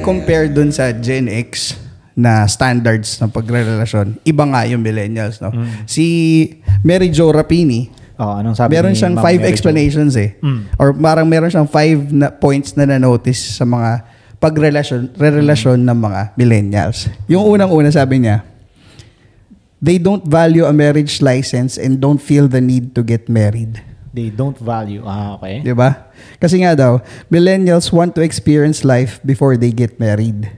compare dun sa Gen X na standards ng pagrerelasyon, iba nga yung millennials, no? Si Mary Jo Rapini, anong sabi meron siyang 5 explanations or parang meron siyang 5 points na na-notice sa mga rerelasyon ng mga millennials. Yung unang-una sabi niya, they don't value a marriage license and don't feel the need to get married. They don't value. Okay. Diba? Kasi nga daw, millennials want to experience life before they get married.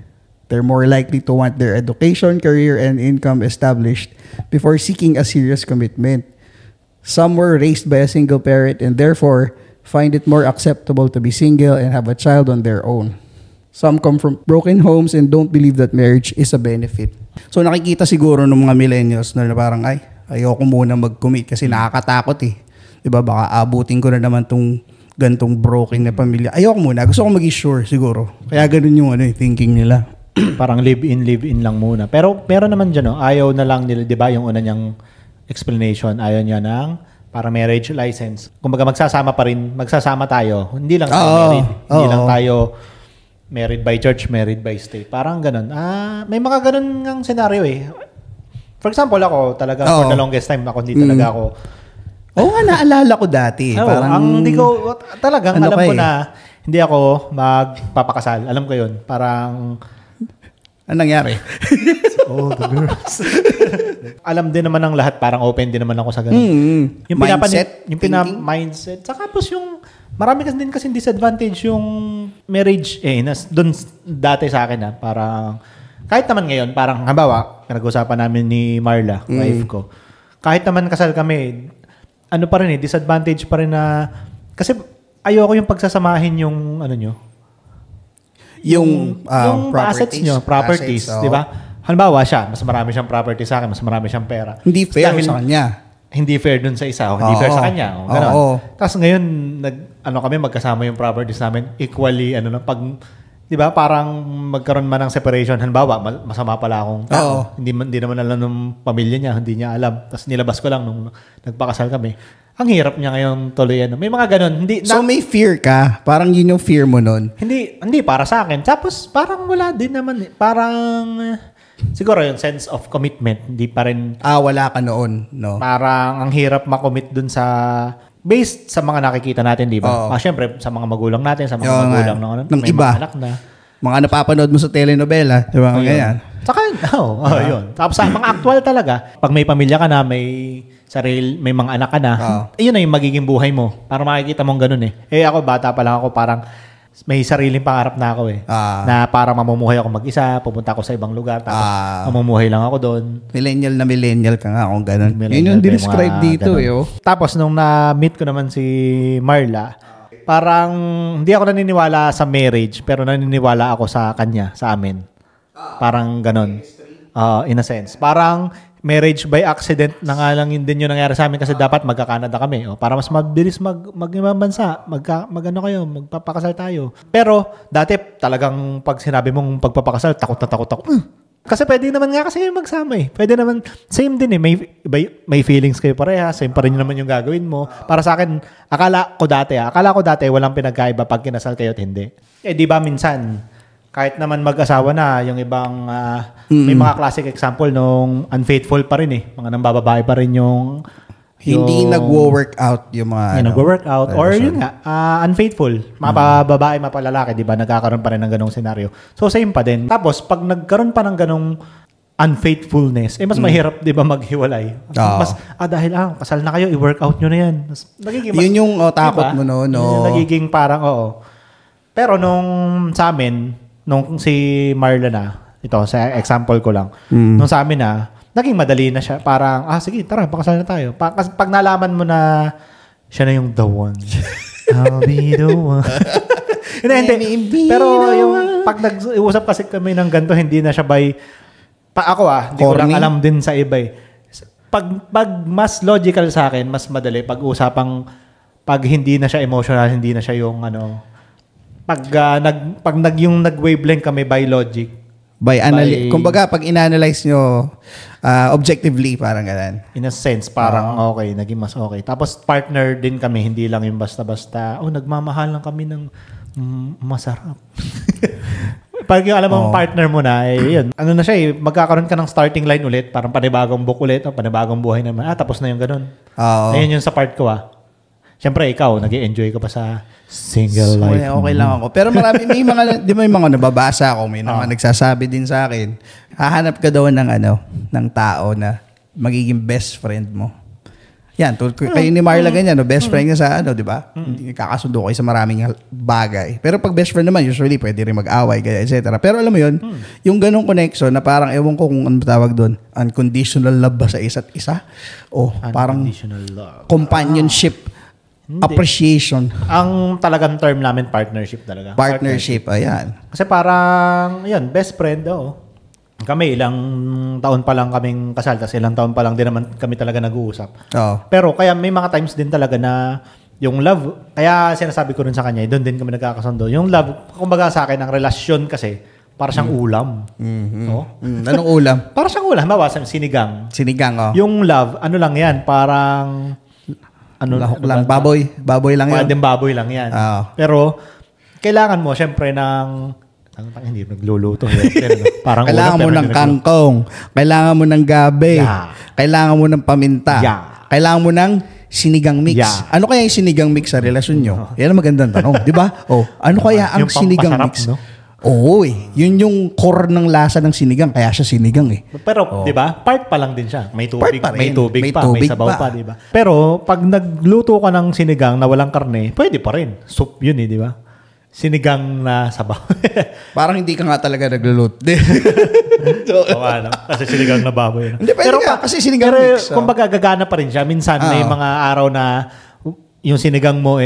They're more likely to want their education, career, and income established before seeking a serious commitment. Some were raised by a single parent and therefore find it more acceptable to be single and have a child on their own. Some come from broken homes and don't believe that marriage is a benefit. So nakikita siguro ng mga millennials na parang, ayoko muna mag-commit kasi nakakatakot eh. Diba, baka abutin ko na naman tong gantong broken na pamilya. Ayoko muna. Gusto ko maging sure siguro. Kaya ganun yung thinking nila. Parang live-in lang muna. Pero meron naman dyan, ayaw na lang nila, di ba, yung una niyang explanation, ayaw niya ng para marriage license. Kumbaga magsasama pa rin, magsasama tayo. Hindi lang tayo married. Hindi lang tayo married by church, married by state. Parang ganun. May mga ganun ng scenario eh. For example, ako talaga, for the longest time, hindi talaga ako. Naalala ko dati. Parang, hindi ko, talagang alam ko na, hindi ako magpapakasal. Alam ko yun. Parang, anong nangyari? All the girls. Alam din naman ng lahat, parang open din naman ako sa ganun. Yung mindset? Mindset. Saka tapos yung, marami kasi disadvantage yung marriage. Doon dati sa akin parang, kahit naman ngayon, parang, halimbawa, pinag-usapan namin ni Marla, wife ko. Kahit naman kasal kami, pa rin disadvantage pa rin na, kasi ayoko yung pagsasamahin yung, yung assets nyo, properties, di ba? Halimbawa siya, mas marami siyang property sa akin, mas marami siyang pera. Hindi fair sa kanya. Hindi fair dun sa isa, hindi fair sa kanya. Tapos ngayon, kami magkasama yung properties namin, equally, pag, di ba, parang magkaroon man ng separation, halimbawa, masama pala akong tao. Hindi naman alam ng pamilya niya, hindi niya alam. Tapos nilabas ko lang nung nagpakasal kami. Ang hirap niya ngayon tuloy. May mga ganun. So may fear ka? Parang yun yung fear mo nun? Hindi para sa akin. Tapos parang wala din naman. Parang siguro yung sense of commitment. Hindi pa rin. Wala ka noon. No? Parang ang hirap makommit dun sa based sa mga nakikita natin, di ba? Siyempre, sa mga magulang natin, sa mga magulang ng may iba. Mga anak na. Mga napapanood mo sa telenovela. Di ba? Ganyan. Saka, yun. Tapos sa mga actual talaga, pag may pamilya ka na, may mga anak ka na, yun na yung magiging buhay mo. Para makikita mong ganun eh. Ako, bata pa lang ako, parang may sariling pangarap na ako eh. Na parang mamumuhay ako mag-isa, pupunta ako sa ibang lugar, tapos mamumuhay lang ako doon. Millennial ka nga kung ganun. Yun yung describe dito eh. Tapos nung na-meet ko naman si Marla, parang hindi ako naniniwala sa marriage, pero naniniwala ako sa kanya, sa amin. Parang ganun. In a sense. Parang marriage by accident na nga lang yun din yung nangyari sa amin kasi dapat magka-Canada kami. Para mas mabilis mag-ibang bansa, magpapakasal tayo. Pero dati talagang pag sinabi mong pagpapakasal, takot na takot ako. Kasi pwede naman nga kasi magsama eh. Pwede naman, same din eh. May feelings kayo pareha, same pa rin naman yung gagawin mo. Para sa akin, akala ko dati walang pinagkaiba pag kinasal kayo at hindi. Di ba minsan, kahit naman mag-asawa na, yung ibang, may mga classic example nung unfaithful pa rin eh. Mga nambababae pa rin yung hindi nagwo-work out yung mga nagwo-work out or yun nga, unfaithful. Mga babae, mga lalaki, di ba? Nagkakaroon pa rin ng ganong senaryo. So, same pa din. Tapos, pag nagkaroon pa ng ganong unfaithfulness, mas mahirap, di ba, maghiwalay. Dahil, kasal na kayo, i-work out nyo na yan. Yun yung takot mo, no? Nagiging parang, Pero nung sa amin, nung si Marla na, ito, sa example ko lang, nung sa amin na, naging madali na siya. Parang, sige, tara, pakasal na tayo. Pag nalaman mo na siya na yung the one. I'll be the one. Hindi. Pero yung pag nag-uusap kasi kami ng ganito, hindi na siya by... hindi ko lang alam din sa iba eh. Pag mas logical sa akin, mas madali. Pag hindi na siya emotional, hindi na siya yung yung nag-wavelength kami by logic. Kumbaga, pag in-analyze nyo objectively, parang ganun. In a sense, parang okay, naging mas okay. Tapos partner din kami, hindi lang yung basta-basta, nagmamahal lang kami ng masarap. Pag yung alam mo partner mo na, yun. Ano na siya magkakaroon ka ng starting line ulit, parang panibagong book ulit, o panibagong buhay naman. Tapos na yung ganun. Ayun yung sa part ko Siyempre, ikaw, nag-enjoy ka pa sa single life. Okay lang ako. Pero marami, di ba may mga nababasa ako, may mga nagsasabi din sa akin, hahanap ka daw ng tao na magiging best friend mo. Yan, kayo ni Marla ganyan, best friend niya sa di ba? Kakasundo kayo sa maraming bagay. Pero pag best friend naman, usually pwede rin mag-away, kaya etc. Pero alam mo yun, yung ganong connection na parang, ewan ko kung ano tawag doon, unconditional love ba sa isa't isa? O parang love. Companionship, appreciation. Ang talagang term namin, partnership talaga. Partnership, ayan. Kasi parang, best friend, Kami, ilang taon pa lang kaming kasal, tapos ilang taon pa lang din naman kami talaga nag-uusap. Pero kaya may mga times din talaga na yung love, kaya sinasabi ko rin sa kanya, doon din kami nagkakasundo. Yung love, kumbaga sa akin, ang relasyon kasi, para siyang ulam. Anong ulam? Para siyang ulam, sinigang. Sinigang, Yung love, ano lang yan, parang, lahok lang, baboy lang yan. Pwedeng baboy lang yan. Pero, kailangan mo, syempre, ng hindi nagluluto. Parang kailangan mo ng kangkong. Kailangan mo ng gabi. Kailangan mo ng paminta. Kailangan mo ng sinigang mix. Ano kaya yung sinigang mix sa relasyon nyo? Yan ang magandang tanong. Di ba? Ano kaya ang sinigang mix? No? Yun yung core ng lasa ng sinigang. Kaya siya sinigang Pero, di ba? Part pa lang din siya. May tubig pa, may sabaw pa, di ba? Pero, pag nagluto ka ng sinigang na walang karne, pwede pa rin. Soup yun di ba? Sinigang na sabaw. Parang hindi ka nga talaga nagluluto. Kasi sinigang na baboy. Hindi, pero kasi sinigang mix. Kumbaga gagana pa rin siya. Minsan may mga araw na yung sinigang mo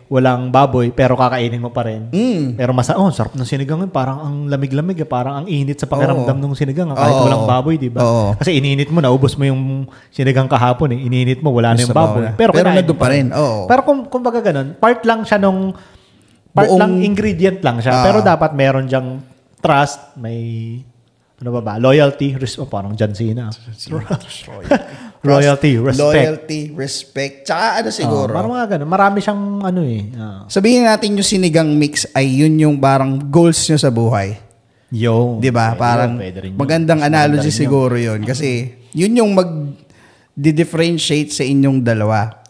walang baboy pero kakainin mo pa rin. Pero sarap ng sinigang yun. Parang ang lamig-lamig. Parang ang init sa pakiramdam ng sinigang. Kahit walang baboy, di ba? Kasi ininit mo, naubos mo yung sinigang kahapon. Ininit mo, wala na yung baboy. Pero nandun pa rin. Pero kumbaga ganun, part lang siya nung lang, ingredient lang siya. Pero dapat meron diyang trust, may, loyalty, parang John Cena. Loyalty, respect. Loyalty, respect. Tsaka siguro. Parang mga ganun. Marami siyang Sabihin natin yung sinigang mix ay yun yung parang goals nyo sa buhay. Di ba? Parang magandang analogy siguro yun. Kasi yun yung mag-differentiate sa inyong dalawa.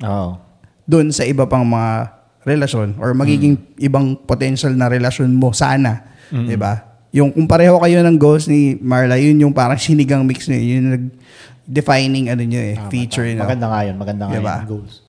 Doon sa iba pang mga relasyon or magiging ibang potential na relasyon mo sana, 'di ba? Yung kung pareho kayo ng goals ni Marla, yun yung parang sinigang mix niyo, yun yung defining feature niyo. Maganda nga yun, goals.